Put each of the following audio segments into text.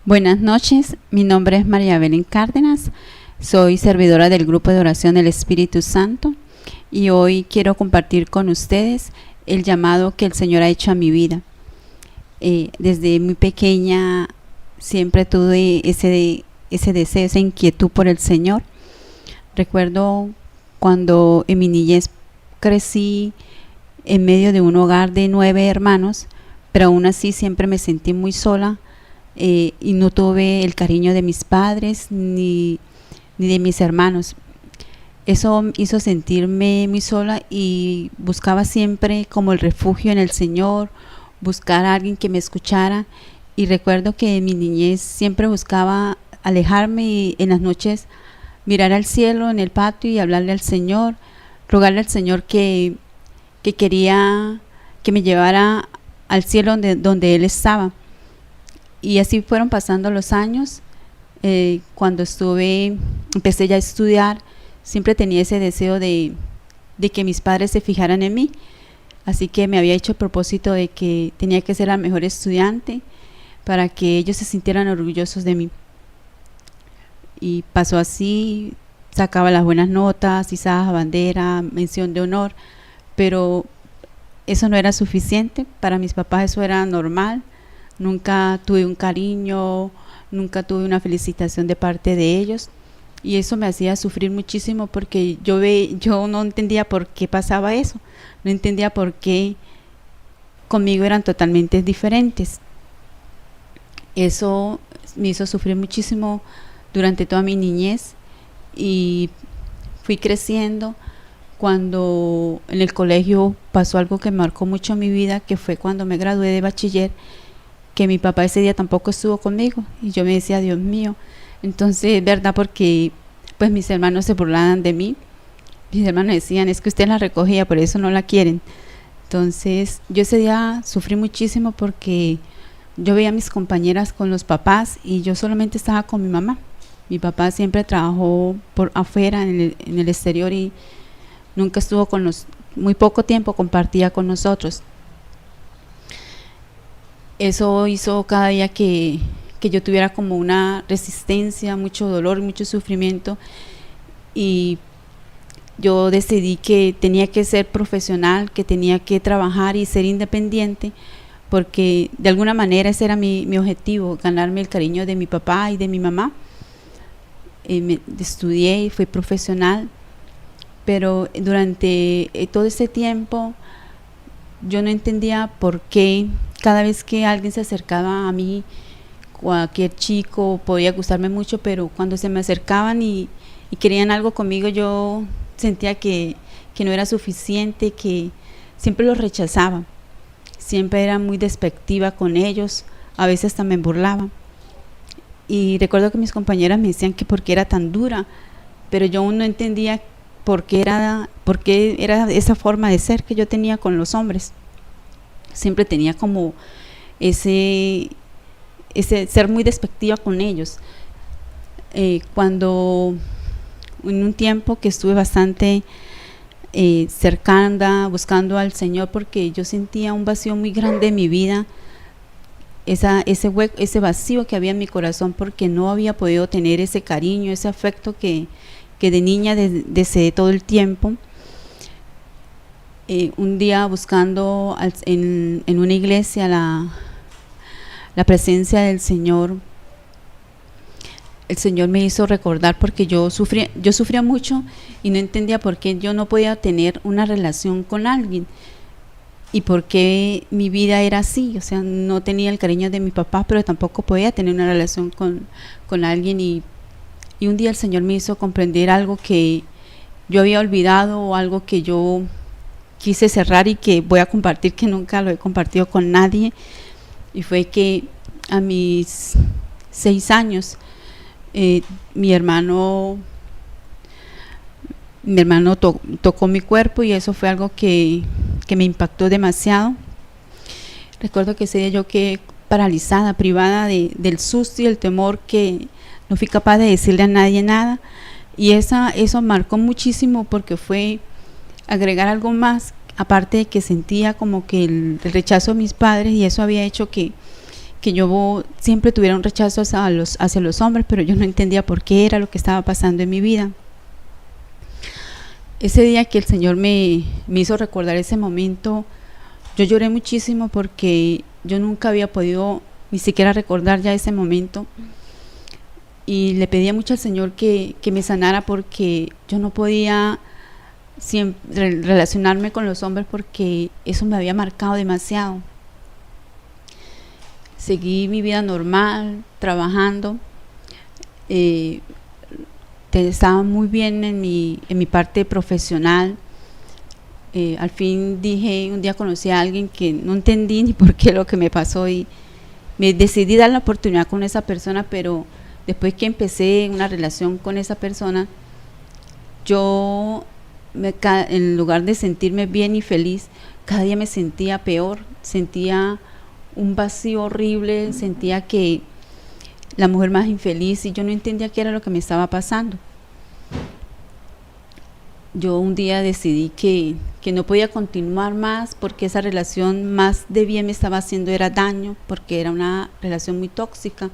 Buenas noches, mi nombre es María Belén Cárdenas, soy servidora del grupo de oración del Espíritu Santo y hoy quiero compartir con ustedes el llamado que el Señor ha hecho a mi vida. Desde muy pequeña siempre tuve ese deseo, esa inquietud por el Señor. Recuerdo cuando en mi niñez crecí en medio de un hogar de 9 hermanos, pero aún así siempre me sentí muy sola. Y no tuve el cariño de mis padres ni de mis hermanos. Eso hizo sentirme muy sola y buscaba siempre como el refugio en el Señor, buscar a alguien que me escuchara. Y recuerdo que en mi niñez siempre buscaba alejarme y en las noches mirar al cielo en el patio y hablarle al Señor, rogarle al Señor que quería que me llevara al cielo donde Él estaba. Y así fueron pasando los años. Cuando empecé ya a estudiar, siempre tenía ese deseo de que mis padres se fijaran en mí. Así que me había hecho el propósito de que tenía que ser la mejor estudiante para que ellos se sintieran orgullosos de mí. Y pasó así, sacaba las buenas notas, izaba bandera, mención de honor, pero eso no era suficiente. Para mis papás eso era normal. Nunca tuve un cariño, nunca tuve una felicitación de parte de ellos y eso me hacía sufrir muchísimo porque yo no entendía por qué pasaba eso, no entendía por qué conmigo eran totalmente diferentes. Eso me hizo sufrir muchísimo durante toda mi niñez y fui creciendo. Cuando en el colegio pasó algo que marcó mucho mi vida, que fue cuando me gradué de bachiller, que mi papá ese día tampoco estuvo conmigo y yo me decía, Dios mío. Entonces, verdad, porque pues mis hermanos se burlaban de mí. Mis hermanos decían, es que usted la recogía, por eso no la quieren. Entonces, yo ese día sufrí muchísimo porque yo veía a mis compañeras con los papás y yo solamente estaba con mi mamá. Mi papá siempre trabajó por afuera, en el exterior, y nunca estuvo muy poco tiempo compartía con nosotros. Eso hizo cada día que yo tuviera como una resistencia, mucho dolor, mucho sufrimiento, y yo decidí que tenía que ser profesional, que tenía que trabajar y ser independiente, porque de alguna manera ese era mi objetivo, ganarme el cariño de mi papá y de mi mamá. Estudié y fui profesional, pero durante todo ese tiempo yo no entendía por qué cada vez que alguien se acercaba a mí, cualquier chico, podía gustarme mucho, pero cuando se me acercaban y querían algo conmigo, yo sentía que no era suficiente, que siempre los rechazaba. Siempre era muy despectiva con ellos, a veces hasta me burlaba. Y recuerdo que mis compañeras me decían que por qué era tan dura, pero yo aún no entendía por qué era esa forma de ser que yo tenía con los hombres. Siempre tenía como ese ser muy despectiva con ellos. Cuando en un tiempo que estuve bastante cercana, buscando al Señor, porque yo sentía un vacío muy grande en mi vida, ese vacío que había en mi corazón, porque no había podido tener ese cariño, ese afecto que de niña deseé todo el tiempo. Un día buscando en una iglesia la presencia del Señor, el Señor me hizo recordar, porque yo sufría mucho y no entendía por qué yo no podía tener una relación con alguien y por qué mi vida era así. O sea, no tenía el cariño de mi papá, pero tampoco podía tener una relación con alguien, y un día el Señor me hizo comprender algo que yo había olvidado, o algo que yo quise cerrar y que voy a compartir, que nunca lo he compartido con nadie. Y fue que a mis 6 años mi hermano tocó mi cuerpo, y eso fue algo que me impactó demasiado. Recuerdo que ese día yo quedé paralizada, privada del susto y el temor, que no fui capaz de decirle a nadie nada, y eso marcó muchísimo, porque fue agregar algo más, aparte de que sentía como que el rechazo de mis padres, y eso había hecho que que yo siempre tuviera un rechazo hacia los hombres, pero yo no entendía por qué era lo que estaba pasando en mi vida. Ese día que el Señor me hizo recordar ese momento, yo lloré muchísimo porque yo nunca había podido ni siquiera recordar ya ese momento. Y le pedía mucho al Señor que me sanara, porque yo no podía siempre relacionarme con los hombres, porque eso me había marcado demasiado. Seguí mi vida normal, trabajando. Estaba muy bien en mi parte profesional. Al fin un día conocí a alguien que no entendí ni por qué lo que me pasó, y me decidí dar la oportunidad con esa persona, pero después que empecé una relación con esa persona, yo en lugar de sentirme bien y feliz, cada día me sentía peor, sentía un vacío horrible, sentía que la mujer más infeliz, y yo no entendía qué era lo que me estaba pasando. Yo un día decidí que no podía continuar más, porque esa relación más de bien me estaba haciendo era daño, porque era una relación muy tóxica,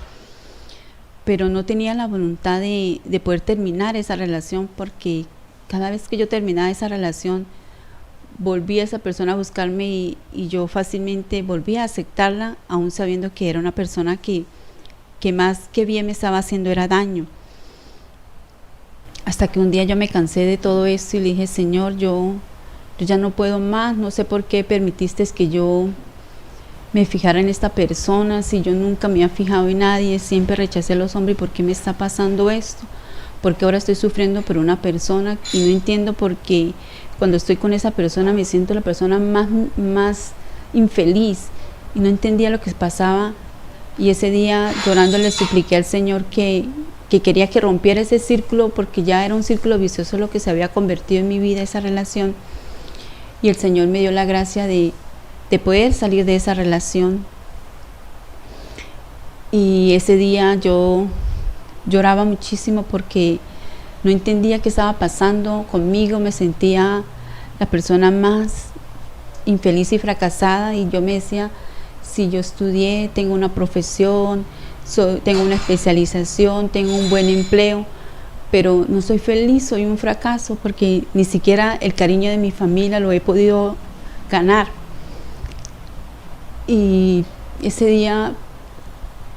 pero no tenía la voluntad de poder terminar esa relación, porque cada vez que yo terminaba esa relación, volvía esa persona a buscarme, y yo fácilmente volvía a aceptarla, aún sabiendo que era una persona que más que bien me estaba haciendo era daño. Hasta que un día yo me cansé de todo esto y le dije: Señor, yo ya no puedo más, no sé por qué permitiste que yo me fijara en esta persona, si yo nunca me había fijado en nadie, siempre rechacé a los hombres, ¿y por qué me está pasando esto? Porque ahora estoy sufriendo por una persona y no entiendo por qué cuando estoy con esa persona me siento la persona más infeliz, y no entendía lo que pasaba. Y ese día, llorando, le supliqué al Señor que quería que rompiera ese círculo, porque ya era un círculo vicioso lo que se había convertido en mi vida, esa relación. Y el Señor me dio la gracia de poder salir de esa relación. Y ese día yo lloraba muchísimo porque no entendía qué estaba pasando conmigo. Me sentía la persona más infeliz y fracasada, y yo me decía: si yo estudié, tengo una profesión, tengo una especialización, tengo un buen empleo, pero no soy feliz, soy un fracaso, porque ni siquiera el cariño de mi familia lo he podido ganar. Y ese día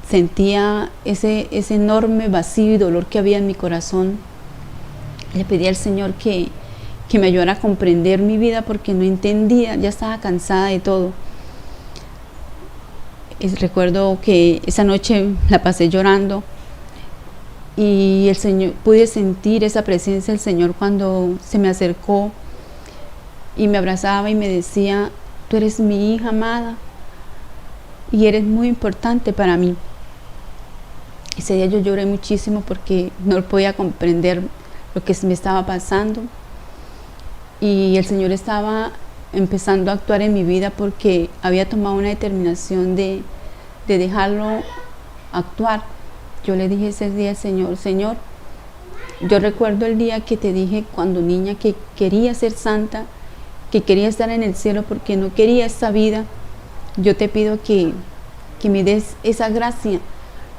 sentía ese enorme vacío y dolor que había en mi corazón. Le pedí al Señor que me ayudara a comprender mi vida, porque no entendía, ya estaba cansada de todo. Recuerdo que esa noche la pasé llorando, y el Señor, pude sentir esa presencia del Señor cuando se me acercó y me abrazaba y me decía: tú eres mi hija amada y eres muy importante para mí. Ese día yo lloré muchísimo porque no podía comprender lo que me estaba pasando, y el Señor estaba empezando a actuar en mi vida, porque había tomado una determinación de dejarlo actuar. Yo le dije ese día: Señor, yo recuerdo el día que te dije cuando niña que quería ser santa, que quería estar en el cielo, porque no quería esta vida. Yo te pido que me des esa gracia.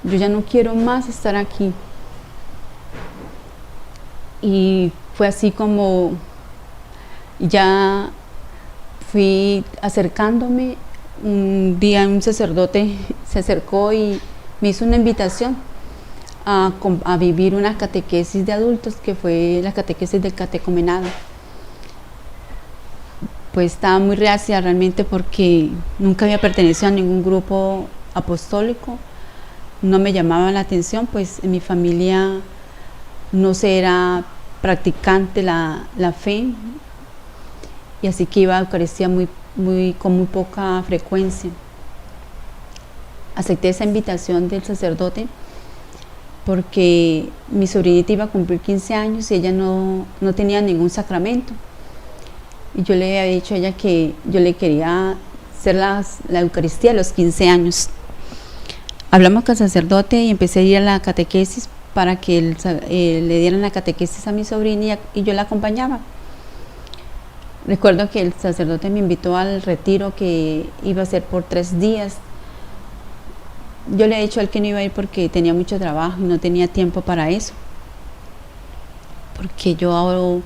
Yo ya no quiero más estar aquí. Y fue así como ya fui acercándome. Un día un sacerdote se acercó y me hizo una invitación a vivir una catequesis de adultos, que fue la catequesis del catecumenado. Pues estaba muy reacia realmente, porque nunca había pertenecido a ningún grupo apostólico, no me llamaba la atención, pues en mi familia no se era practicante la fe, y así que iba a Eucaristía con muy poca frecuencia. Acepté esa invitación del sacerdote porque mi sobrinita iba a cumplir 15 años y ella no tenía ningún sacramento, y yo le había dicho a ella que yo le quería hacer la Eucaristía a los 15 años. Hablamos con el sacerdote y empecé a ir a la catequesis para que le dieran la catequesis a mi sobrina, y yo la acompañaba. Recuerdo que el sacerdote me invitó al retiro que iba a ser por 3 días, yo le he dicho a él que no iba a ir porque tenía mucho trabajo y no tenía tiempo para eso, porque yo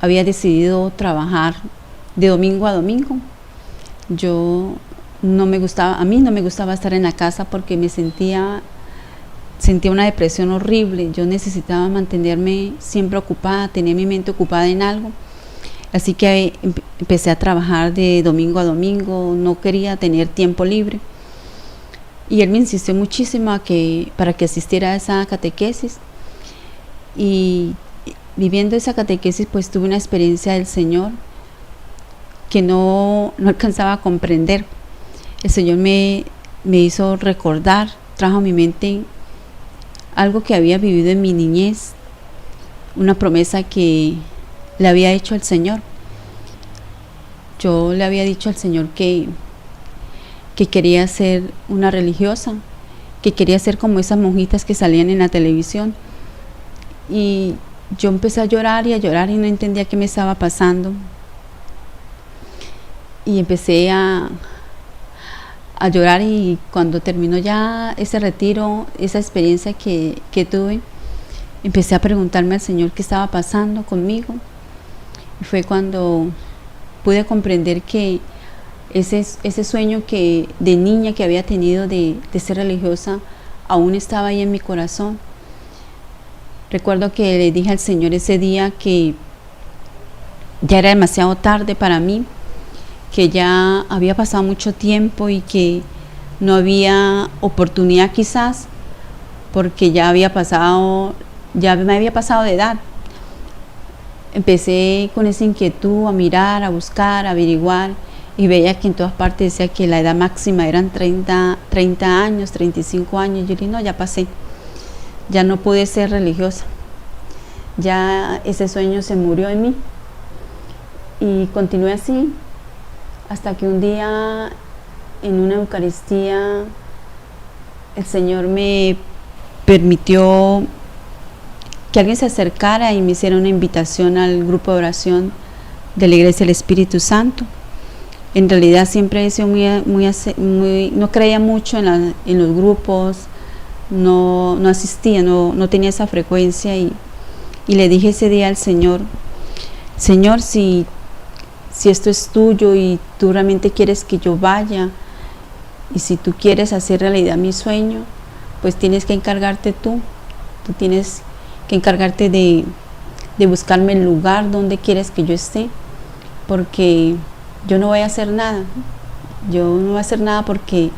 había decidido trabajar de domingo a domingo. A mí no me gustaba estar en la casa porque sentía una depresión horrible. Yo necesitaba mantenerme siempre ocupada, tener mi mente ocupada en algo. Así que empecé a trabajar de domingo a domingo, no quería tener tiempo libre. Y él me insistió muchísimo para que asistiera a esa catequesis. Y viviendo esa catequesis, pues tuve una experiencia del Señor que no alcanzaba a comprender. El Señor me hizo recordar, trajo a mi mente algo que había vivido en mi niñez, una promesa que le había hecho al Señor. Yo le había dicho al Señor que quería ser una religiosa, que quería ser como esas monjitas que salían en la televisión. Y yo empecé a llorar y no entendía qué me estaba pasando. Y empecé a llorar, y cuando terminó ya ese retiro, esa experiencia que tuve, empecé a preguntarme al Señor qué estaba pasando conmigo. Y fue cuando pude comprender que ese sueño de niña que había tenido de ser religiosa aún estaba ahí en mi corazón. Recuerdo que le dije al Señor ese día que ya era demasiado tarde para mí, que ya había pasado mucho tiempo y que no había oportunidad quizás, porque ya me había pasado de edad. Empecé con esa inquietud a mirar, a buscar, a averiguar, y veía que en todas partes decía que la edad máxima eran 30 años, 35 años. Yo dije, no, ya pasé, ya no pude ser religiosa, ya ese sueño se murió en mí. Y continué así, hasta que un día en una Eucaristía el Señor me permitió que alguien se acercara y me hiciera una invitación al grupo de oración de la Iglesia del Espíritu Santo. En realidad siempre he sido no creía mucho en los grupos, no asistía, no tenía esa frecuencia, y le dije ese día al Señor, Señor, si esto es tuyo y tú realmente quieres que yo vaya, y si tú quieres hacer realidad mi sueño, pues tienes que encargarte tú tienes que encargarte de buscarme el lugar donde quieres que yo esté, porque yo no voy a hacer nada, porque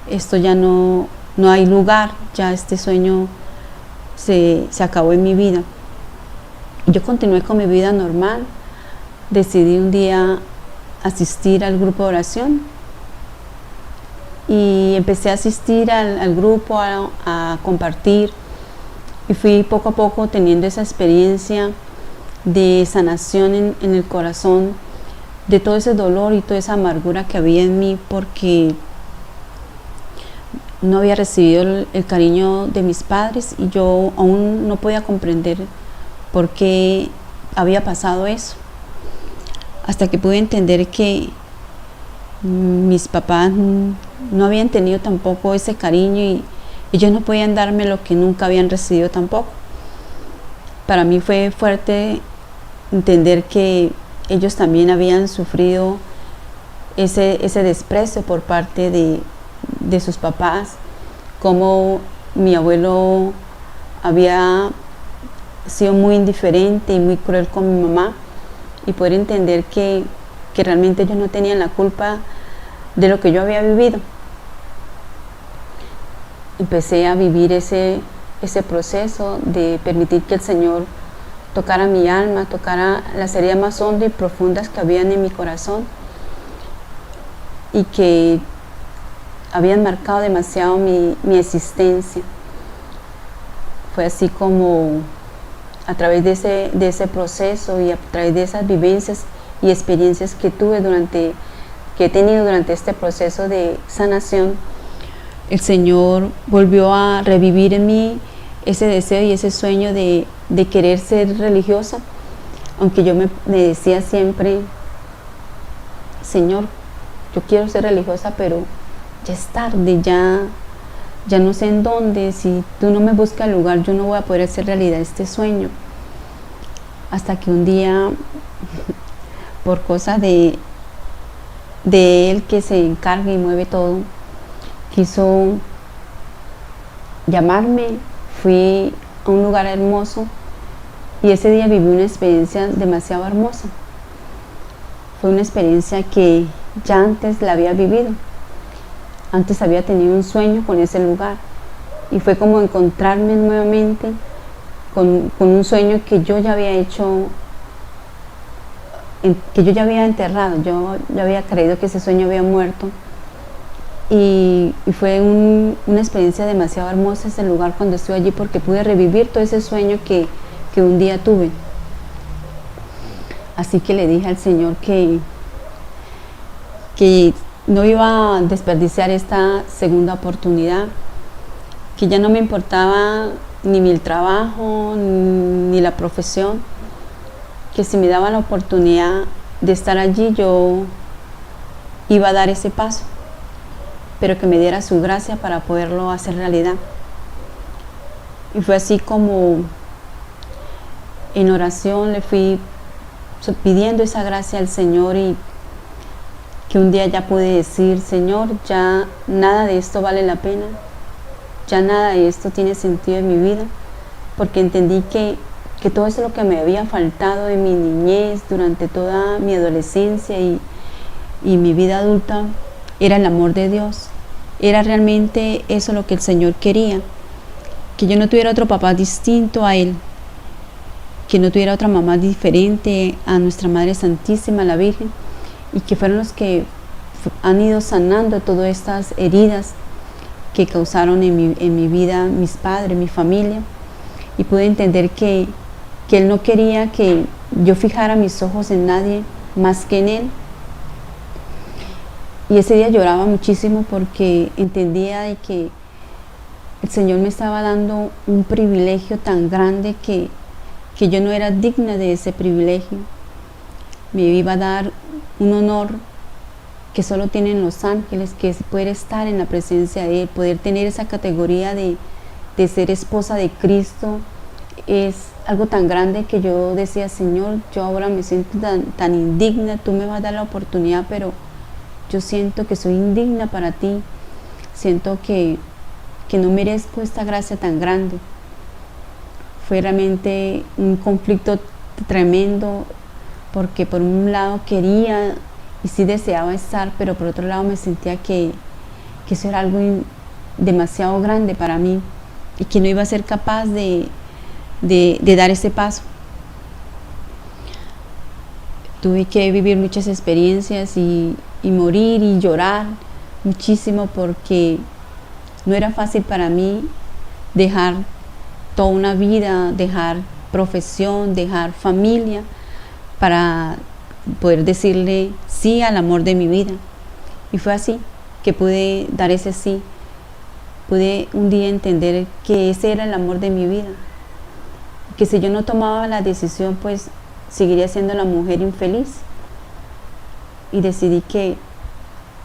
esto ya no hay lugar, ya este sueño se acabó en mi vida. Yo continué con mi vida normal. Decidí un día asistir al grupo de oración y empecé a asistir al grupo, a compartir, y fui poco a poco teniendo esa experiencia de sanación en el corazón, de todo ese dolor y toda esa amargura que había en mí, porque no había recibido el cariño de mis padres, y yo aún no podía comprender por qué había pasado eso. Hasta que pude entender que mis papás no habían tenido tampoco ese cariño, y ellos no podían darme lo que nunca habían recibido tampoco. Para mí fue fuerte entender que ellos también habían sufrido ese desprecio por parte de sus papás, como mi abuelo había sido muy indiferente y muy cruel con mi mamá, y poder entender que realmente ellos no tenían la culpa de lo que yo había vivido. Empecé a vivir ese proceso de permitir que el Señor tocara mi alma, tocara las heridas más hondas y profundas que habían en mi corazón, y que habían marcado demasiado mi existencia. Fue así como a través de ese proceso y a través de esas vivencias y experiencias que he tenido durante este proceso de sanación, el Señor volvió a revivir en mí ese deseo y ese sueño de querer ser religiosa, aunque yo me decía siempre, Señor, yo quiero ser religiosa, pero ya es tarde, ya ya no sé en dónde, si tú no me buscas el lugar, yo no voy a poder hacer realidad este sueño. Hasta que un día, por cosa de él que se encarga y mueve todo, quiso llamarme. Fui a un lugar hermoso y ese día viví una experiencia demasiado hermosa. Fue una experiencia que ya antes la había vivido. Antes había tenido un sueño con ese lugar y fue como encontrarme nuevamente con un sueño que yo ya había hecho, que yo ya había enterrado. Yo ya había creído que ese sueño había muerto y fue una experiencia demasiado hermosa ese lugar cuando estuve allí, porque pude revivir todo ese sueño que un día tuve. Así que le dije al Señor que no iba a desperdiciar esta segunda oportunidad, que ya no me importaba ni el trabajo ni la profesión, que si me daba la oportunidad de estar allí yo iba a dar ese paso, pero que me diera su gracia para poderlo hacer realidad. Y fue así como en oración le fui pidiendo esa gracia al Señor, y que un día ya pude decir: Señor, ya nada de esto vale la pena, ya nada de esto tiene sentido en mi vida, porque entendí que todo eso es lo que me había faltado en mi niñez, durante toda mi adolescencia y mi vida adulta, era el amor de Dios. Era realmente eso lo que el Señor quería, que yo no tuviera otro papá distinto a Él, que no tuviera otra mamá diferente a nuestra Madre Santísima, la Virgen, y que fueron los que han ido sanando todas estas heridas que causaron en mi vida mis padres, mi familia. Y pude entender que Él no quería que yo fijara mis ojos en nadie más que en Él. Y ese día lloraba muchísimo porque entendía de que el Señor me estaba dando un privilegio tan grande que yo no era digna de ese privilegio. Me iba a dar un honor que solo tienen los ángeles, que es poder estar en la presencia de Él, poder tener esa categoría de ser esposa de Cristo. Es algo tan grande que yo decía: Señor, yo ahora me siento tan indigna, tú me vas a dar la oportunidad, pero yo siento que soy indigna para ti, siento que no merezco esta gracia tan grande. Fue realmente un conflicto tremendo, porque por un lado quería y sí deseaba estar, pero por otro lado me sentía que eso era algo demasiado grande para mí y que no iba a ser capaz de dar ese paso. Tuve que vivir muchas experiencias y morir y llorar muchísimo, porque no era fácil para mí dejar toda una vida, dejar profesión, dejar familia, para poder decirle sí al amor de mi vida. Y fue así que pude dar ese sí. Pude un día entender que ese era el amor de mi vida, que si yo no tomaba la decisión, pues seguiría siendo la mujer infeliz. Y decidí que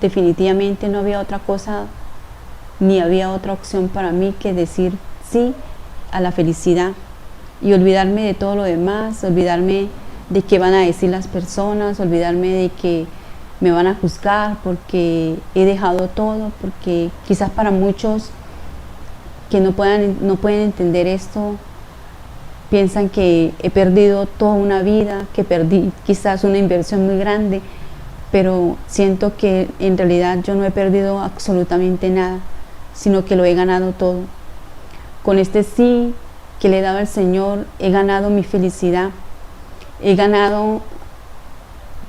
definitivamente no había otra cosa, ni había otra opción para mí que decir sí a la felicidad y olvidarme de todo lo demás, olvidarme de qué van a decir las personas, olvidarme de que me van a juzgar porque he dejado todo, porque quizás para muchos que no pueden entender esto, piensan que he perdido toda una vida, que perdí quizás una inversión muy grande, pero siento que en realidad yo no he perdido absolutamente nada, sino que lo he ganado todo. Con este sí que le he dado al Señor, he ganado mi felicidad, he ganado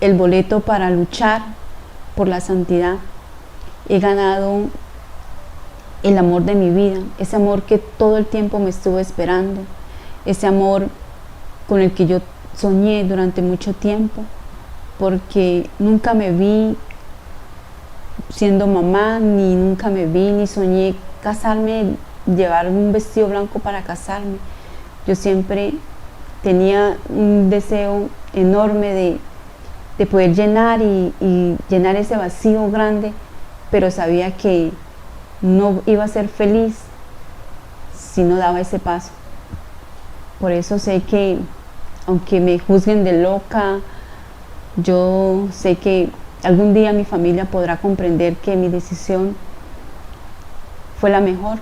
el boleto para luchar por la santidad, he ganado el amor de mi vida, ese amor que todo el tiempo me estuvo esperando, ese amor con el que yo soñé durante mucho tiempo, porque nunca me vi siendo mamá, ni nunca me vi ni soñé casarme, llevar un vestido blanco para casarme. Yo siempre tenía un deseo enorme de poder llenar y llenar ese vacío grande, pero sabía que no iba a ser feliz si no daba ese paso. Por eso sé que, aunque me juzguen de loca, yo sé que algún día mi familia podrá comprender que mi decisión fue la mejor,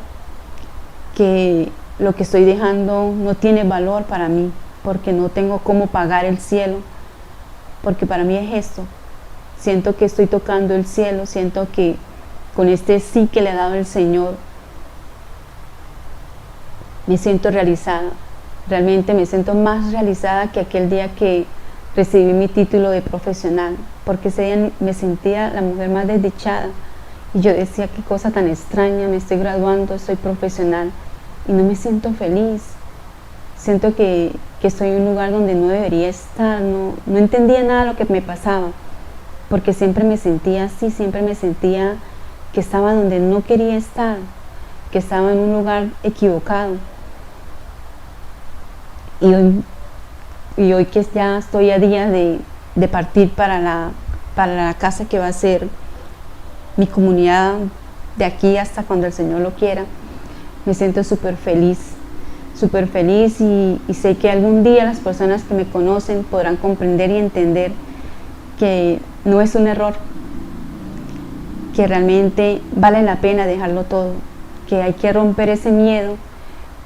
que lo que estoy dejando no tiene valor para mí, porque no tengo cómo pagar el cielo, porque para mí es esto. Siento que estoy tocando el cielo, siento que con este sí que le ha dado el Señor, me siento realizada. Realmente me siento más realizada que aquel día que recibí mi título de profesional, porque ese día me sentía la mujer más desdichada. Y yo decía, qué cosa tan extraña, me estoy graduando, soy profesional y no me siento feliz. Siento que estoy en un lugar donde no debería estar, no entendía nada de lo que me pasaba, porque siempre me sentía así, siempre me sentía que estaba donde no quería estar, que estaba en un lugar equivocado. Y hoy que ya estoy a día de partir para la casa que va a ser mi comunidad de aquí hasta cuando el Señor lo quiera, me siento súper feliz y sé que algún día las personas que me conocen podrán comprender y entender que no es un error, que realmente vale la pena dejarlo todo, que hay que romper ese miedo,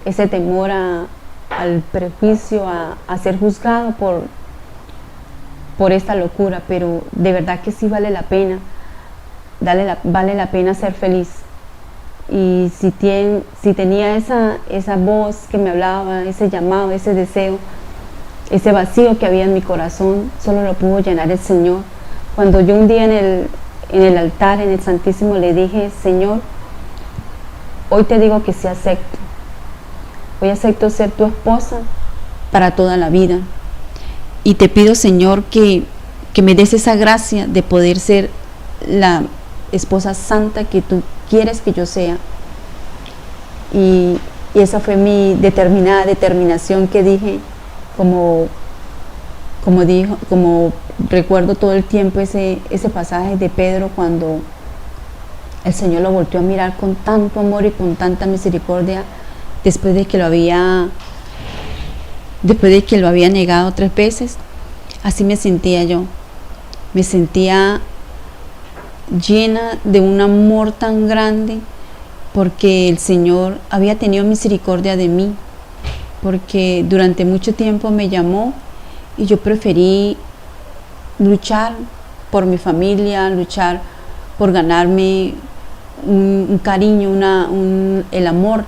ese temor al prejuicio, a ser juzgado por esta locura, pero de verdad que sí vale la pena, vale la pena ser feliz. Y si tenía esa voz que me hablaba, ese llamado, ese deseo, ese vacío que había en mi corazón, solo lo pudo llenar el Señor. Cuando yo un día en el altar, en el Santísimo, le dije, Señor, hoy te digo que sí acepto. Hoy acepto ser tu esposa para toda la vida. Y te pido, Señor, que me des esa gracia de poder ser la esposa santa que tú quieres que yo sea. Y esa fue mi determinación que dije, como recuerdo todo el tiempo ese pasaje de Pedro cuando el Señor lo volteó a mirar con tanto amor y con tanta misericordia después de que lo había negado 3 veces. Así me sentía yo. Me sentía llena de un amor tan grande porque el Señor había tenido misericordia de mí, porque durante mucho tiempo me llamó y yo preferí luchar por mi familia, luchar por ganarme un cariño, el amor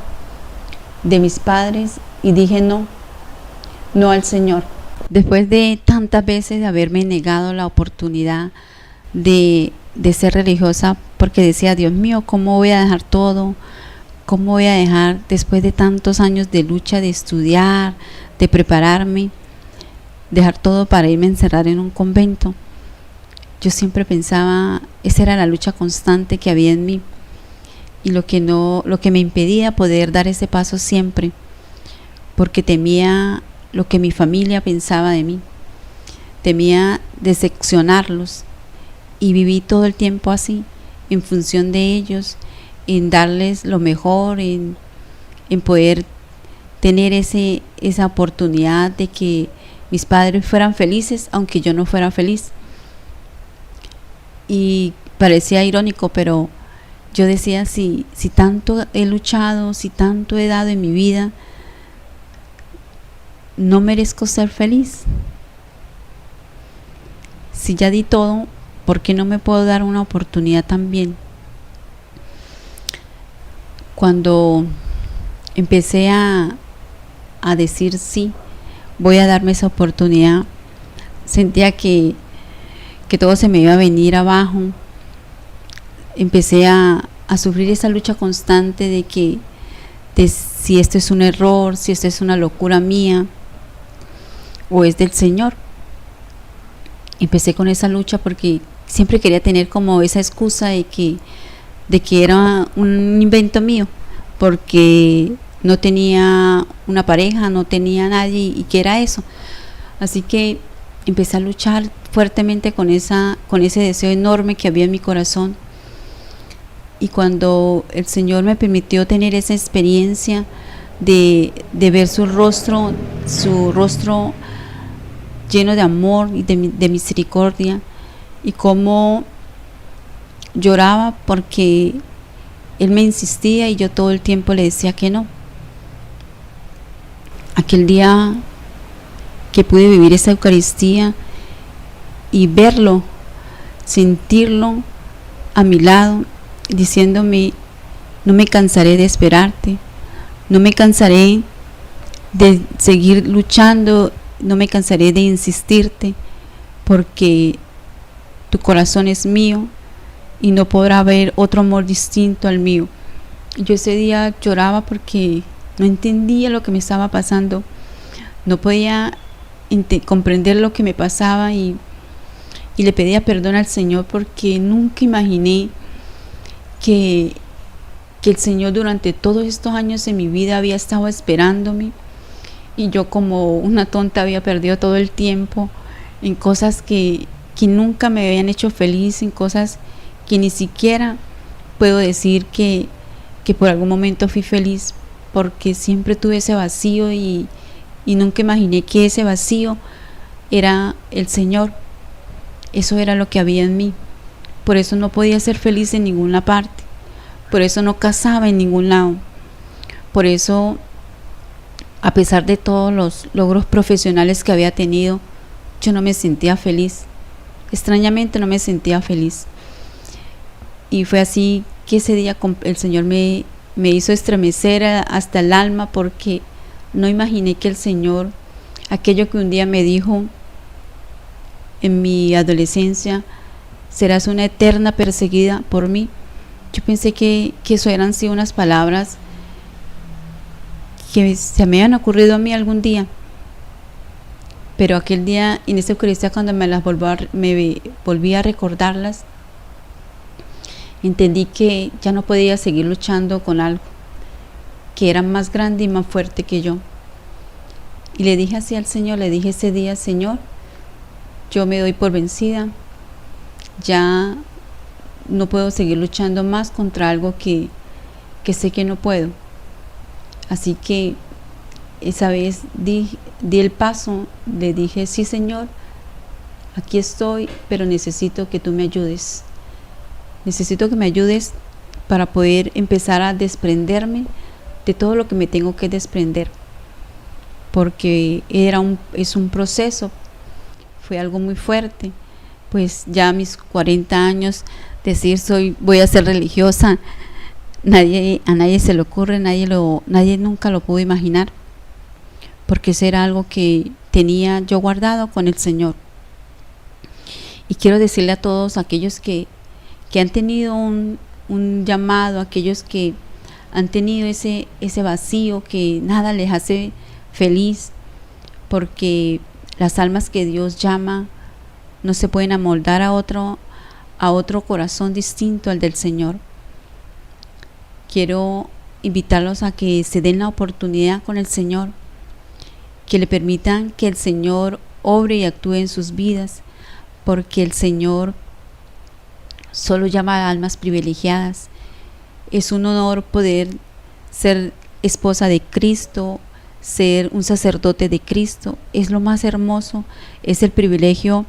de mis padres, y dije no al Señor. Después de tantas veces de haberme negado la oportunidad de ser religiosa, porque decía, Dios mío, ¿cómo voy a dejar todo? ¿Cómo voy a dejar, después de tantos años de lucha, de estudiar, de prepararme, dejar todo para irme a encerrar en un convento? Yo siempre pensaba, esa era la lucha constante que había en mí y lo que me impedía poder dar ese paso siempre, porque temía lo que mi familia pensaba de mí, temía decepcionarlos, y viví todo el tiempo así, en función de ellos, en darles lo mejor, en poder tener esa oportunidad de que mis padres fueran felices, aunque yo no fuera feliz. Y parecía irónico, pero yo decía, si tanto he luchado, si tanto he dado en mi vida, ¿no merezco ser feliz? Si ya di todo, ¿por qué no me puedo dar una oportunidad también? Cuando empecé a decir sí, voy a darme esa oportunidad, sentía que todo se me iba a venir abajo. Empecé a sufrir esa lucha constante de si esto es un error, si esto es una locura mía o es del Señor. Empecé con esa lucha porque siempre quería tener como esa excusa de que era un invento mío, porque no tenía una pareja, no tenía nadie y que era eso. Así que empecé a luchar fuertemente con ese deseo enorme que había en mi corazón, Y cuando el Señor me permitió tener esa experiencia de ver su rostro lleno de amor y de misericordia, y cómo lloraba porque Él me insistía y yo todo el tiempo le decía que no. Aquel día que pude vivir esa Eucaristía y verlo, sentirlo a mi lado, diciéndome: no me cansaré de esperarte, no me cansaré de seguir luchando, no me cansaré de insistirte, porque tu corazón es mío y no podrá haber otro amor distinto al mío. Yo ese día lloraba porque no entendía lo que me estaba pasando, no podía comprender lo que me pasaba, y le pedía perdón al Señor porque nunca imaginé que el Señor durante todos estos años de mi vida había estado esperándome, y yo como una tonta había perdido todo el tiempo en cosas que nunca me habían hecho feliz, en cosas que ni siquiera puedo decir que por algún momento fui feliz, porque siempre tuve ese vacío y nunca imaginé que ese vacío era el Señor. Eso era lo que había en mí. Por eso no podía ser feliz en ninguna parte, por eso no casaba en ningún lado, por eso, a pesar de todos los logros profesionales que había tenido, yo no me sentía feliz. Extrañamente no me sentía feliz. Y fue así que ese día el Señor me hizo estremecer hasta el alma, porque no imaginé que el Señor, aquello que un día me dijo en mi adolescencia: serás una eterna perseguida por mí. Yo pensé que eso eran sí unas palabras que se me habían ocurrido a mí algún día, pero aquel día en esa Eucaristía, cuando me volví a recordarlas, entendí que ya no podía seguir luchando con algo que era más grande y más fuerte que yo. Y le dije así al Señor, le dije ese día: Señor, yo me doy por vencida, ya no puedo seguir luchando más contra algo que sé que no puedo. Así que esa vez di el paso, le dije: sí, Señor, aquí estoy, pero necesito que tú me ayudes. Necesito que me ayudes para poder empezar a desprenderme de todo lo que me tengo que desprender, porque es un proceso, fue algo muy fuerte. Pues ya a mis 40 años decir voy a ser religiosa, a nadie se le ocurre, nadie nunca lo pudo imaginar, porque eso era algo que tenía yo guardado con el Señor. Y quiero decirle a todos aquellos que han tenido un llamado, aquellos que han tenido ese vacío, que nada les hace feliz, porque las almas que Dios llama no se pueden amoldar a otro corazón distinto al del Señor. Quiero invitarlos a que se den la oportunidad con el Señor, que le permitan que el Señor obre y actúe en sus vidas, porque el Señor solo llama a almas privilegiadas. Es un honor poder ser esposa de Cristo, ser un sacerdote de Cristo. Es lo más hermoso, es el privilegio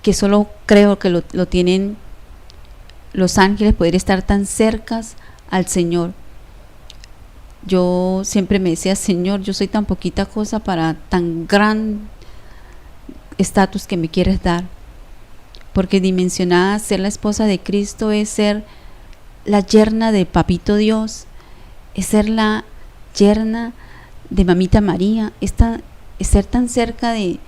que solo creo que lo tienen los ángeles, poder estar tan cercas al Señor. Yo siempre me decía: Señor, yo soy tan poquita cosa para tan gran estatus que me quieres dar, porque dimensionada ser la esposa de Cristo es ser la yerna de Papito Dios, es ser la yerna de Mamita María, es ser tan cerca de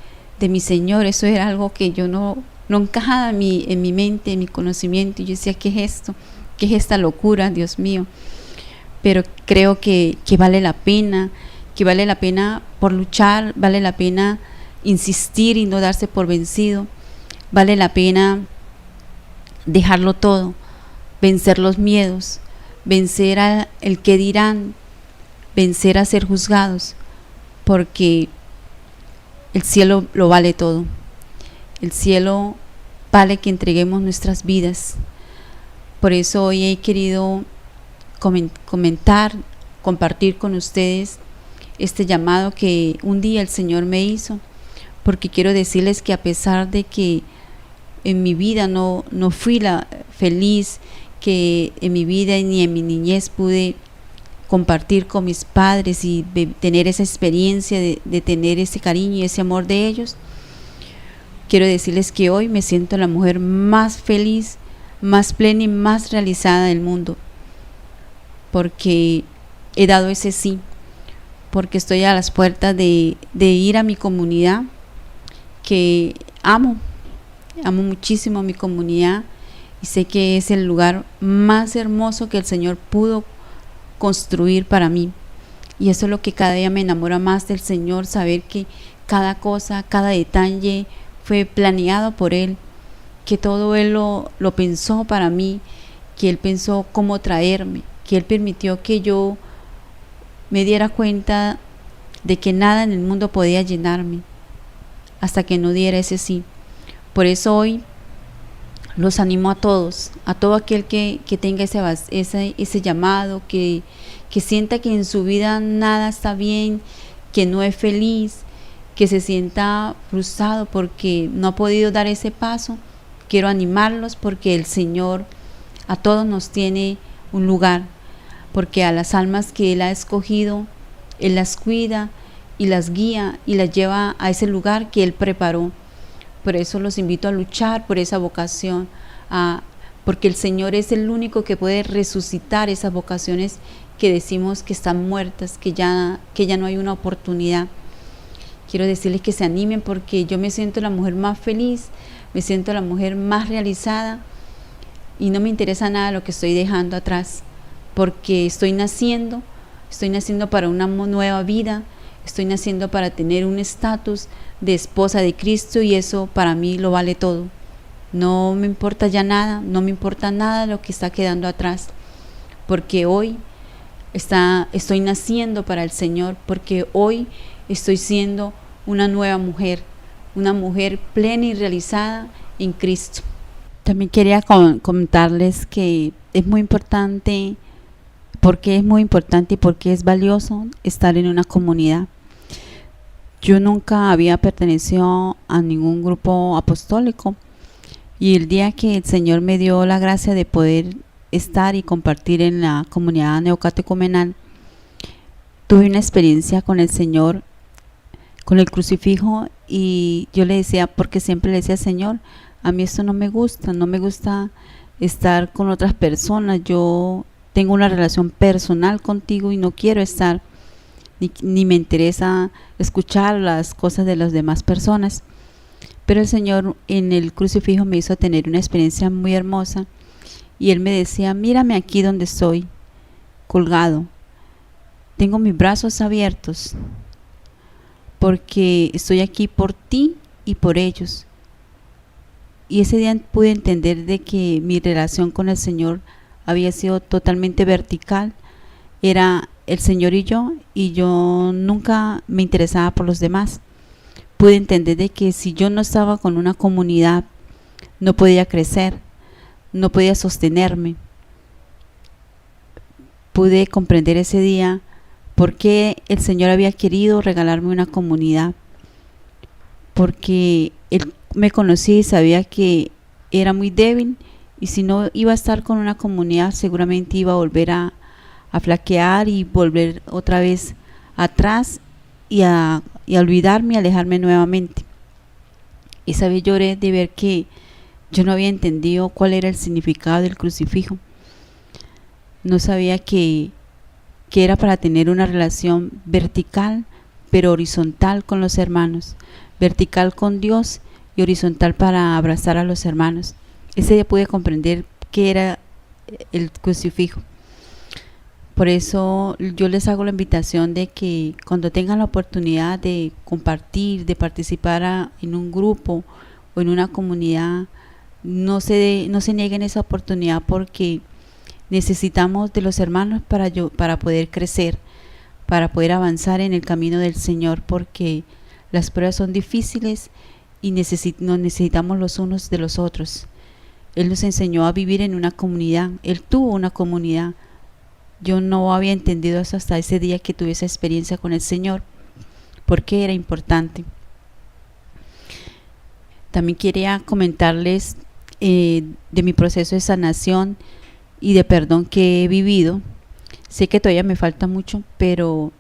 mi Señor. Eso era algo que yo no encajaba en mi mente, en mi conocimiento, y yo decía: ¿qué es esto? ¿Qué es esta locura, Dios mío? Pero creo que vale la pena, por luchar, vale la pena insistir y no darse por vencido, vale la pena dejarlo todo, vencer los miedos, vencer al que dirán, vencer a ser juzgados, porque el cielo lo vale todo. El cielo vale que entreguemos nuestras vidas, Por eso hoy he querido compartir con ustedes este llamado que un día el Señor me hizo, porque quiero decirles que a pesar de que en mi vida no fui la feliz, que en mi vida ni en mi niñez pude compartir con mis padres y tener esa experiencia de tener ese cariño y ese amor de ellos, quiero decirles que hoy me siento la mujer más feliz, más plena y más realizada del mundo, porque he dado ese sí, porque estoy a las puertas de ir a mi comunidad, que amo muchísimo a mi comunidad y sé que es el lugar más hermoso que el Señor pudo construir para mí. Y eso es lo que cada día me enamora más del Señor, saber que cada cosa, cada detalle fue planeado por Él, que todo Él lo pensó para mí, que Él pensó cómo traerme, que Él permitió que yo me diera cuenta de que nada en el mundo podía llenarme hasta que no diera ese sí. Por eso hoy los animo a todos, a todo aquel que tenga ese llamado, que sienta que en su vida nada está bien, que no es feliz, que se sienta frustrado porque no ha podido dar ese paso. Quiero animarlos porque el Señor a todos nos tiene un lugar, porque a las almas que Él ha escogido, Él las cuida y las guía y las lleva a ese lugar que Él preparó. Por eso los invito a luchar por esa vocación, porque el Señor es el único que puede resucitar esas vocaciones que decimos que están muertas, que ya no hay una oportunidad. Quiero decirles que se animen porque yo me siento la mujer más feliz, me siento la mujer más realizada y no me interesa nada lo que estoy dejando atrás, porque estoy naciendo para una nueva vida, estoy naciendo para tener un estatus de esposa de Cristo y eso para mí lo vale todo. No me importa ya nada, no me importa nada lo que está quedando atrás, porque hoy estoy naciendo para el Señor, porque hoy estoy siendo una nueva mujer, una mujer plena y realizada en Cristo. También quería comentarles que es muy importante, porque es muy importante y porque es valioso estar en una comunidad. Yo nunca había pertenecido a ningún grupo apostólico y el día que el Señor me dio la gracia de poder estar y compartir en la comunidad neocatecumenal, tuve una experiencia con el Señor, con el crucifijo, y yo le decía, porque siempre le decía, Señor, a mí esto no me gusta estar con otras personas, yo tengo una relación personal contigo y no quiero estar ni me interesa escuchar las cosas de las demás personas. Pero el Señor en el crucifijo me hizo tener una experiencia muy hermosa y Él me decía, mírame aquí donde estoy colgado, tengo mis brazos abiertos porque estoy aquí por ti y por ellos. Y ese día pude entender de que mi relación con el Señor había sido totalmente vertical, era el Señor y yo nunca me interesaba por los demás. Pude entender de que si yo no estaba con una comunidad, no podía crecer, no podía sostenerme. Pude comprender ese día por qué el Señor había querido regalarme una comunidad, porque Él me conocía y sabía que era muy débil y si no iba a estar con una comunidad seguramente iba a volver a flaquear y volver otra vez atrás y a olvidarme y alejarme nuevamente. Esa vez lloré de ver que yo no había entendido cuál era el significado del crucifijo. No sabía que era para tener una relación vertical pero horizontal con los hermanos, vertical con Dios y horizontal para abrazar a los hermanos. Ese día pude comprender qué era el crucifijo. Por eso yo les hago la invitación de que cuando tengan la oportunidad de compartir, de participar en un grupo o en una comunidad, no se nieguen esa oportunidad porque necesitamos de los hermanos para poder crecer, para poder avanzar en el camino del Señor, porque las pruebas son difíciles y nos necesitamos los unos de los otros. Él nos enseñó a vivir en una comunidad. Él tuvo una comunidad. Yo no había entendido eso hasta ese día que tuve esa experiencia con el Señor, porque era importante. También quería comentarles de mi proceso de sanación y de perdón que he vivido. Sé que todavía me falta mucho, pero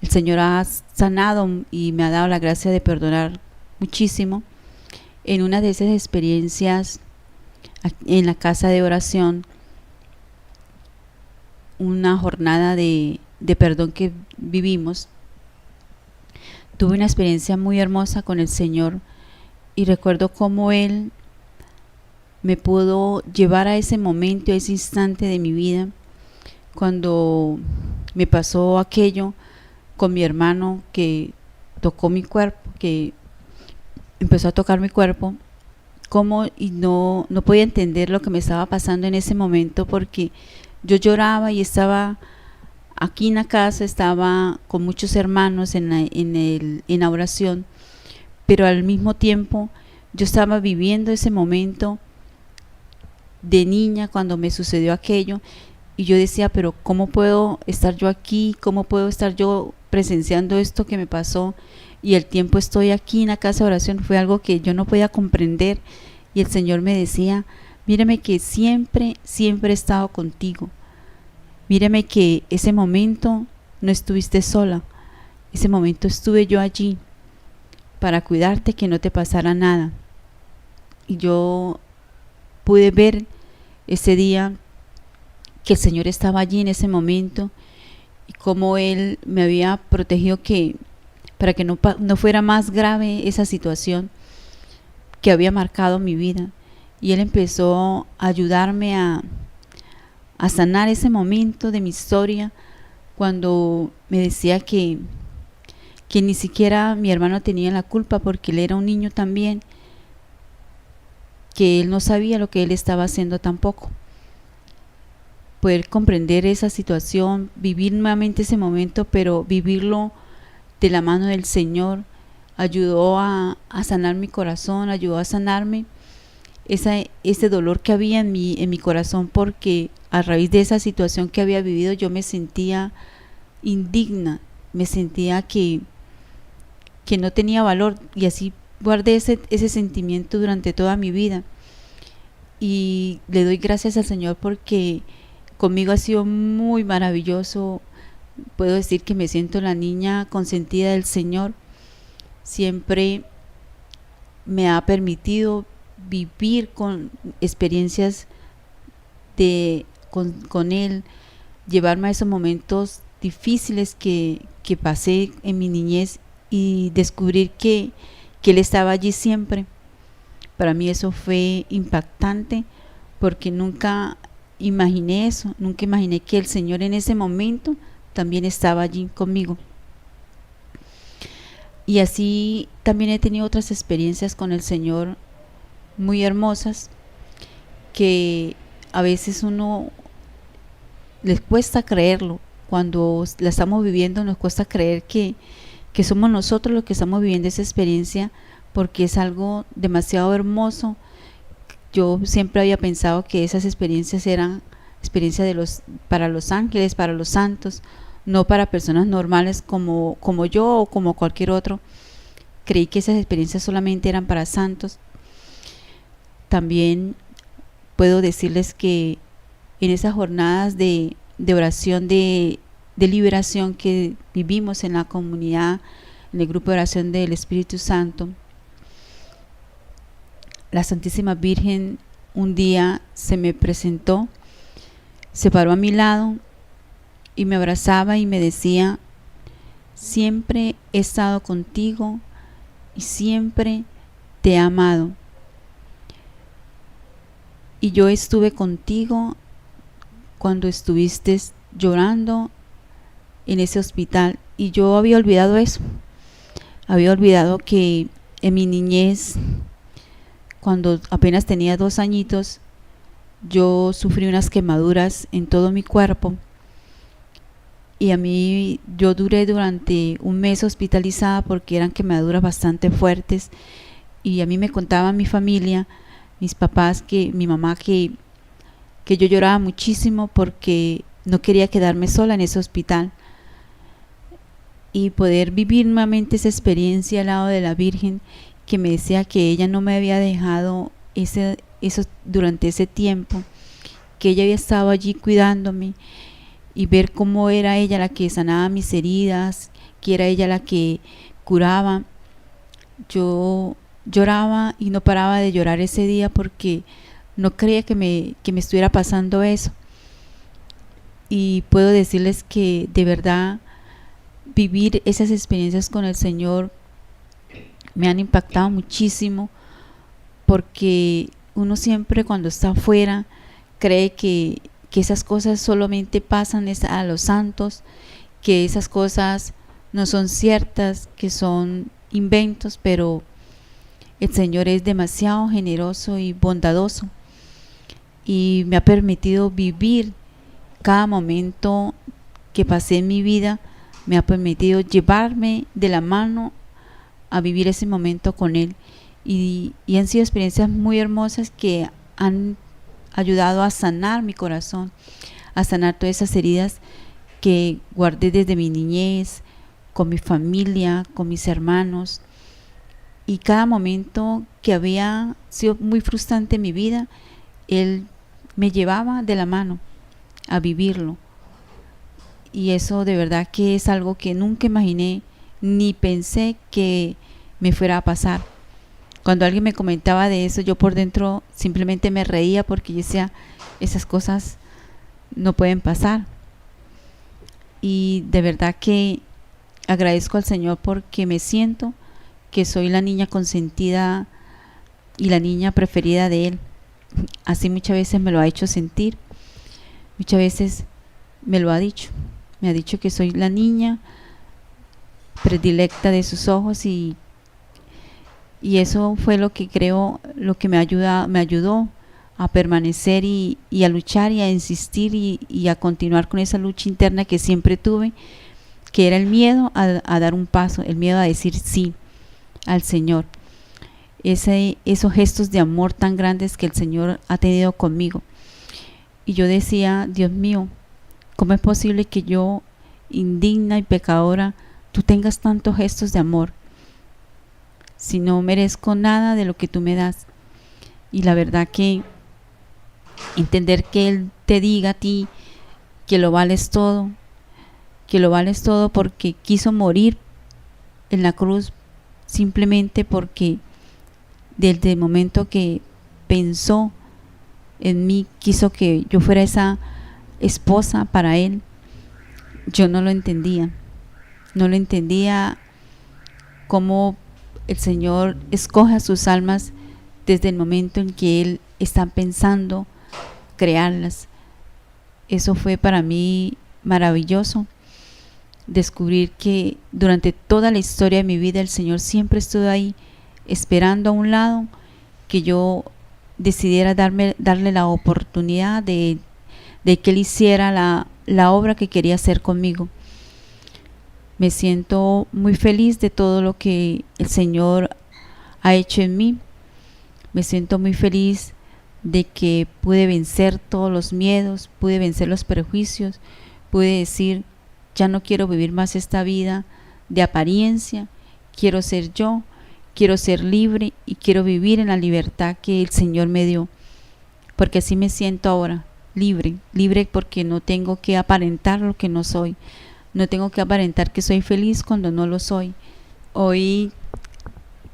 el Señor ha sanado y me ha dado la gracia de perdonar muchísimo. En una de esas experiencias en la casa de oración, una jornada de perdón que vivimos, tuve una experiencia muy hermosa con el Señor y recuerdo cómo Él me pudo llevar a ese momento, a ese instante de mi vida, cuando me pasó aquello con mi hermano que tocó mi cuerpo, que empezó a tocar mi cuerpo, y no podía entender lo que me estaba pasando en ese momento, porque yo lloraba y estaba aquí en la casa, estaba con muchos hermanos en la oración, pero al mismo tiempo yo estaba viviendo ese momento de niña cuando me sucedió aquello, y yo decía, pero ¿cómo puedo estar yo aquí? ¿Cómo puedo estar yo presenciando esto que me pasó? Y el tiempo estoy aquí en la casa de oración. Fue algo que yo no podía comprender, y el Señor me decía, mírame que siempre he estado contigo. Mírame que ese momento no estuviste sola, ese momento estuve yo allí para cuidarte, que no te pasara nada. Y yo pude ver ese día que el Señor estaba allí en ese momento, y cómo Él me había protegido para que no fuera más grave esa situación que había marcado mi vida. Y Él empezó a ayudarme a sanar ese momento de mi historia, cuando me decía que ni siquiera mi hermano tenía la culpa, porque él era un niño también, que él no sabía lo que él estaba haciendo tampoco. Poder comprender esa situación, vivir nuevamente ese momento, pero vivirlo de la mano del Señor, ayudó a sanar mi corazón, ayudó a sanarme ese dolor que había en mi corazón, porque a raíz de esa situación que había vivido yo me sentía indigna, me sentía que no tenía valor, y así guardé ese sentimiento durante toda mi vida. Y le doy gracias al Señor porque conmigo ha sido muy maravilloso. Puedo decir que me siento la niña consentida del Señor. Siempre me ha permitido vivir con experiencias con Él, llevarme a esos momentos difíciles que pasé en mi niñez, y descubrir que Él estaba allí siempre. Para mí eso fue impactante, porque nunca imaginé eso, nunca imaginé que el Señor en ese momento también estaba allí conmigo. Y así también he tenido otras experiencias con el Señor muy hermosas, que a veces uno les cuesta creerlo. Cuando la estamos viviendo nos cuesta creer que somos nosotros los que estamos viviendo esa experiencia, porque es algo demasiado hermoso. Yo siempre había pensado que esas experiencias eran experiencias para los ángeles, para los santos, no para personas normales como yo o como cualquier otro. Creí que esas experiencias solamente eran para santos. También puedo decirles que en esas jornadas de oración de liberación que vivimos en la comunidad, en el grupo de oración del Espíritu Santo, la Santísima Virgen un día se me presentó, se paró a mi lado y me abrazaba y me decía: siempre he estado contigo y siempre te he amado. Y yo estuve contigo cuando estuviste llorando en ese hospital. Y yo había olvidado eso. Había olvidado que en mi niñez, cuando apenas tenía 2 añitos, yo sufrí unas quemaduras en todo mi cuerpo. Y yo duré durante un mes hospitalizada porque eran quemaduras bastante fuertes. Y a mí me contaba mi familia mis papás, mi mamá, que yo lloraba muchísimo porque no quería quedarme sola en ese hospital, y poder vivir nuevamente esa experiencia al lado de la Virgen, que me decía que ella no me había dejado eso durante ese tiempo, que ella había estado allí cuidándome, y ver cómo era ella la que sanaba mis heridas, que era ella la que curaba. Yo lloraba y no paraba de llorar ese día porque no creía que me estuviera pasando eso. Y puedo decirles que de verdad vivir esas experiencias con el Señor me han impactado muchísimo, porque uno siempre cuando está afuera cree que esas cosas solamente pasan a los santos, que esas cosas no son ciertas, que son inventos, pero el Señor es demasiado generoso y bondadoso, y me ha permitido vivir cada momento que pasé en mi vida, me ha permitido llevarme de la mano a vivir ese momento con Él, y han sido experiencias muy hermosas que han ayudado a sanar mi corazón, a sanar todas esas heridas que guardé desde mi niñez, con mi familia, con mis hermanos. Y cada momento que había sido muy frustrante en mi vida, Él me llevaba de la mano a vivirlo. Y eso de verdad que es algo que nunca imaginé ni pensé que me fuera a pasar. Cuando alguien me comentaba de eso, yo por dentro simplemente me reía, porque yo decía, esas cosas no pueden pasar. Y de verdad que agradezco al Señor, porque me siento que soy la niña consentida y la niña preferida de Él. Así muchas veces me lo ha hecho sentir, muchas veces me lo ha dicho. Me ha dicho que soy la niña predilecta de sus ojos, y eso fue lo que creo, lo que me ayudó a permanecer y a luchar y a insistir y a continuar con esa lucha interna que siempre tuve, que era el miedo a dar un paso, el miedo a decir sí al Señor. Esos gestos de amor tan grandes que el Señor ha tenido conmigo. Y yo decía, Dios mío, ¿cómo es posible que yo, indigna y pecadora, tú tengas tantos gestos de amor, si no merezco nada de lo que tú me das? Y la verdad que entender que Él te diga a ti que lo vales todo, porque quiso morir en la cruz, simplemente porque desde el momento que pensó en mí, quiso que yo fuera esa esposa para Él. Yo no lo entendía cómo el Señor escoge a sus almas desde el momento en que Él está pensando crearlas. Eso fue para mí maravilloso, descubrir que durante toda la historia de mi vida el Señor siempre estuvo ahí, esperando a un lado que yo decidiera darle la oportunidad de que Él hiciera la obra que quería hacer conmigo. Me siento muy feliz de todo lo que el Señor ha hecho en mí. Me siento muy feliz de que pude vencer todos los miedos, pude vencer los prejuicios, pude decir, ya no quiero vivir más esta vida de apariencia, quiero ser yo, quiero ser libre y quiero vivir en la libertad que el Señor me dio, porque así me siento ahora, libre porque no tengo que aparentar lo que no soy, no tengo que aparentar que soy feliz cuando no lo soy. Hoy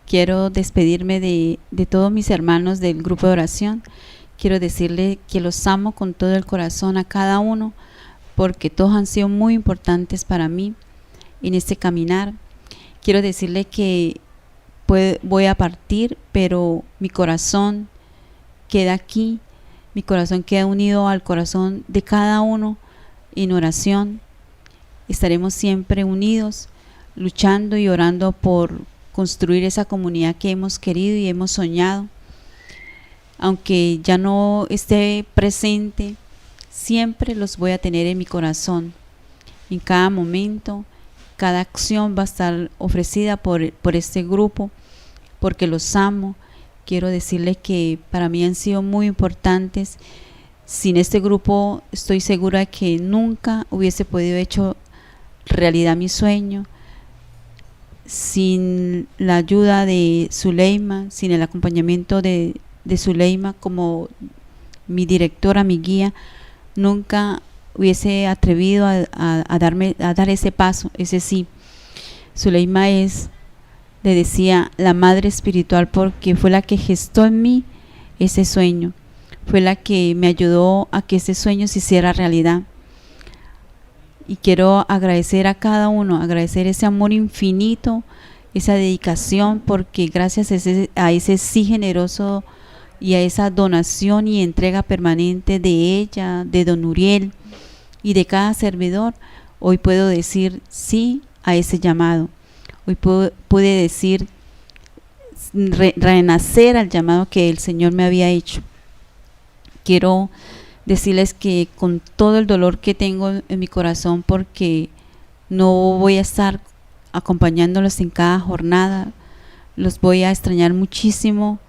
quiero despedirme de todos mis hermanos del grupo de oración. Quiero decirle que los amo con todo el corazón a cada uno, porque todos han sido muy importantes para mí en este caminar. Quiero decirle que voy a partir, pero mi corazón queda aquí, mi corazón queda unido al corazón de cada uno en oración. Estaremos siempre unidos, luchando y orando por construir esa comunidad que hemos querido y hemos soñado. Aunque ya no esté presente, siempre los voy a tener en mi corazón. En cada momento, cada acción va a estar ofrecida por este grupo, porque los amo, quiero decirle que para mí han sido muy importantes. Sin este grupo estoy segura que nunca hubiese podido hecho realidad mi sueño. Sin la ayuda de Zuleima, sin el acompañamiento de Zuleima como mi directora, mi guía, nunca hubiese atrevido a dar ese paso, ese sí. Zuleima le decía, la madre espiritual, porque fue la que gestó en mí ese sueño, fue la que me ayudó a que ese sueño se hiciera realidad. Y quiero agradecer a cada uno, agradecer ese amor infinito, esa dedicación, porque gracias a ese sí generoso y a esa donación y entrega permanente de ella, de don Uriel y de cada servidor, hoy puedo decir sí a ese llamado. Hoy pude decir renacer al llamado que el Señor me había hecho. Quiero decirles que con todo el dolor que tengo en mi corazón, porque no voy a estar acompañándolos en cada jornada, los voy a extrañar muchísimo,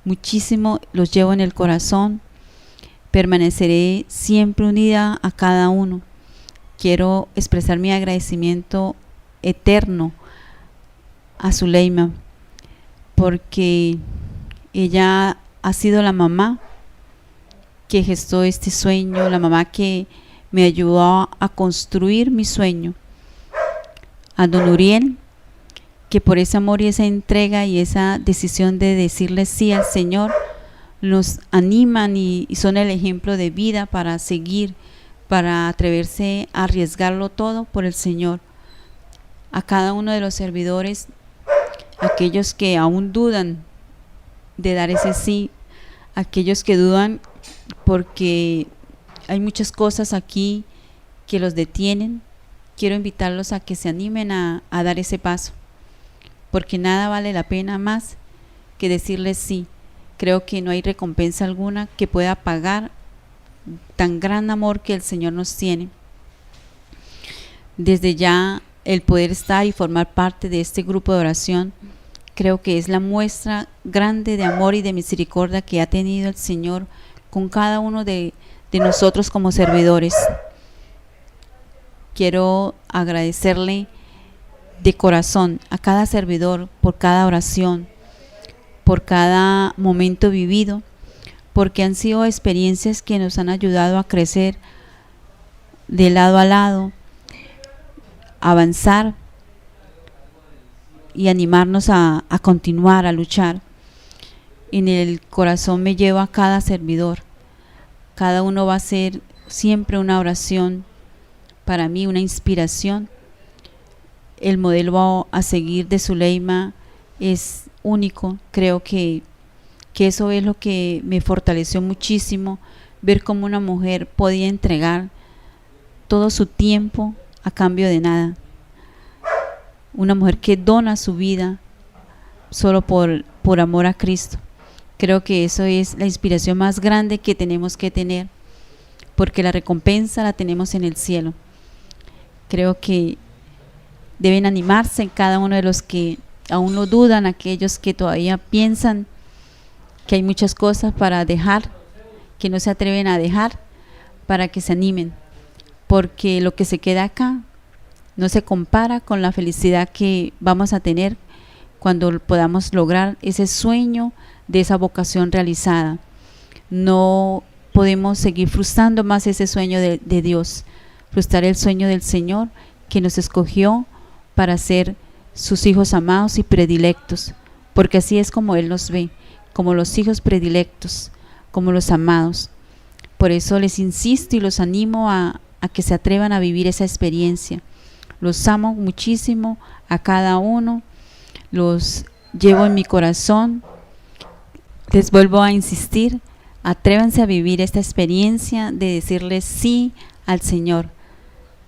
muchísimo, los llevo en el corazón, permaneceré siempre unida a cada uno. Quiero expresar mi agradecimiento eterno a Zuleima, porque ella ha sido la mamá que gestó este sueño, la mamá que me ayudó a construir mi sueño. A don Uriel, que por ese amor y esa entrega y esa decisión de decirle sí al Señor, nos animan y son el ejemplo de vida para seguir, para atreverse a arriesgarlo todo por el Señor. A cada uno de los servidores, aquellos que aún dudan de dar ese sí, aquellos que dudan porque hay muchas cosas aquí que los detienen, quiero invitarlos a que se animen a dar ese paso, porque nada vale la pena más que decirles sí. Creo que no hay recompensa alguna que pueda pagar tan gran amor que el Señor nos tiene. Desde ya el poder estar y formar parte de este grupo de oración, creo que es la muestra grande de amor y de misericordia que ha tenido el Señor con cada uno de nosotros como servidores. Quiero agradecerle de corazón a cada servidor por cada oración, por cada momento vivido, porque han sido experiencias que nos han ayudado a crecer de lado a lado, avanzar y animarnos a continuar, a luchar. En el corazón me llevo a cada servidor. Cada uno va a ser siempre una oración para mí, una inspiración. El modelo a seguir de Zuleima es único. Creo que eso es lo que me fortaleció muchísimo, ver cómo una mujer podía entregar todo su tiempo a cambio de nada. Una mujer que dona su vida solo por amor a Cristo. Creo que eso es la inspiración más grande que tenemos que tener, porque la recompensa la tenemos en el cielo. Creo que deben animarse en cada uno de los que aún lo dudan, aquellos que todavía piensan que hay muchas cosas para dejar, que no se atreven a dejar, para que se animen, porque lo que se queda acá no se compara con la felicidad que vamos a tener cuando podamos lograr ese sueño de esa vocación realizada. No podemos seguir frustrando más ese sueño de Dios, frustrar el sueño del Señor que nos escogió para ser sus hijos amados y predilectos, porque así es como Él nos ve, como los hijos predilectos, como los amados. Por eso les insisto y los animo a que se atrevan a vivir esa experiencia. Los amo muchísimo a cada uno, los llevo en mi corazón. Les vuelvo a insistir, atrévanse a vivir esta experiencia de decirles sí al Señor.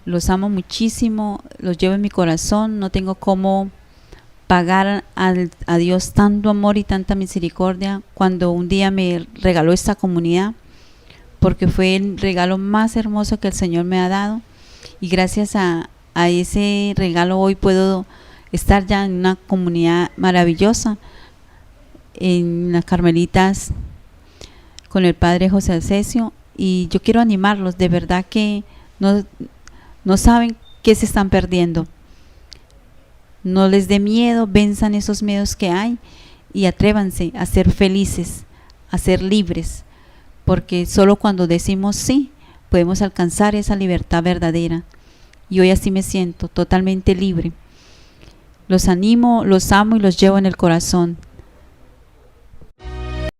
Los amo muchísimo, los llevo en mi corazón, no tengo cómo pagar a Dios tanto amor y tanta misericordia cuando un día me regaló esta comunidad, porque fue el regalo más hermoso que el Señor me ha dado, y gracias a ese regalo hoy puedo estar ya en una comunidad maravillosa, en las Carmelitas con el Padre José Alcesio, y yo quiero animarlos, de verdad que no saben qué se están perdiendo. No les dé miedo, venzan esos miedos que hay y atrévanse a ser felices, a ser libres, porque solo cuando decimos sí podemos alcanzar esa libertad verdadera. Y hoy así me siento, totalmente libre. Los animo, los amo y los llevo en el corazón.